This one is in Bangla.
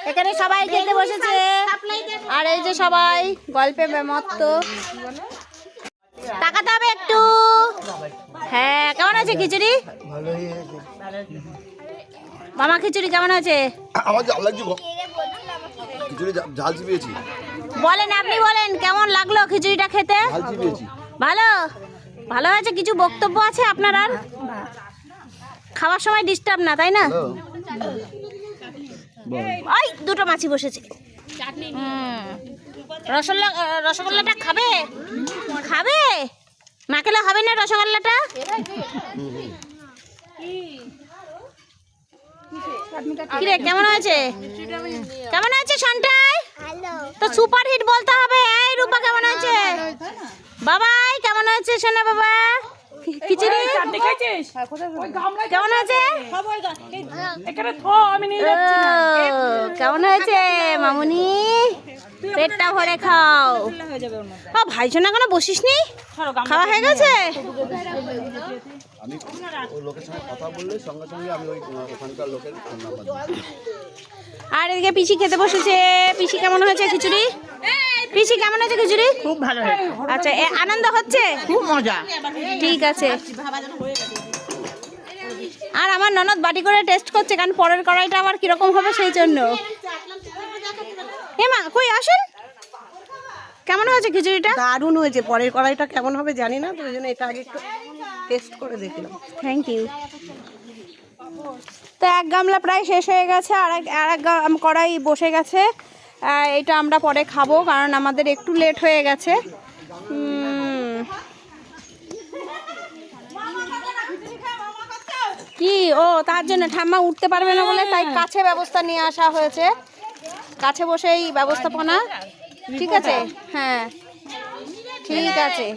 এখানে সবাই খেতে বসেছে, আর এই যে সবাই গল্পে মত্ত। তাকাতে হবে একটু। হ্যাঁ, কেমন আছে খিচুড়ি? মামা খিচুড়ি কেমন আছে? বলেন, আপনি বলেন কেমন লাগলো খিচুড়িটা খেতে? ভালো, ভালো হয়েছে। কিছু বক্তব্য আছে আপনার? আর খাওয়ার সময় ডিস্টার্ব না, তাই না? ওই দুটো মাছি বসেছে। রসগোল্লাটা খাবে? খাবে না? খেলে হবে না রসগোল্লাটা। কিরে, কেমন হয়েছে? কেমন হয়েছে সন্টাই? তো সুপার হিট বলতে হবে। এই রূপা কেমন হয়েছে? বাবাই কেমন হয়েছে সোনা বাবা? খিচুড়ি কেমন হয়েছে? কেমন হয়েছে মামুনি? পেটটা ভরে খাও। ভাই সোনা কেন বসিস নি? খাওয়া হয়ে গেছে? আর এদিকে পিসি খেতে বসেছে। পিসি কেমন হয়েছে খিচুড়ি? পিসি কেমন হয়েছে খিচুড়ি? খুব ভালো হয়েছে। আচ্ছা, আনন্দ হচ্ছে? খুব মজা। ঠিক আছে। আর আমার ননদ বাটি করে টেস্ট করছে, কারণ পরের কড়াইটা আবার কিরকম হবে সেই জন্য। মা কই আসেন। কেমন হয়েছে খিচুড়িটা? দারুণ হয়েছে। পরের কড়াইটা কেমন হবে জানি না, তো ওই জন্য এটা আগে একটু টেস্ট করে দেখলাম। Thank you. তো এক গামলা প্রায় শেষ হয়ে গেছে, আর এক কড়াই বসে গেছে। এটা আমরা পরে খাবো, কারণ আমাদের একটু লেট হয়ে গেছে। কি ও তার জন্য ঠাম্মা উঠতে পারবে না বলে তাই কাছে ব্যবস্থা নিয়ে আসা হয়েছে। কাছে বসেই ব্যবস্থাপনা। ঠিক আছে, হ্যাঁ ঠিক আছে।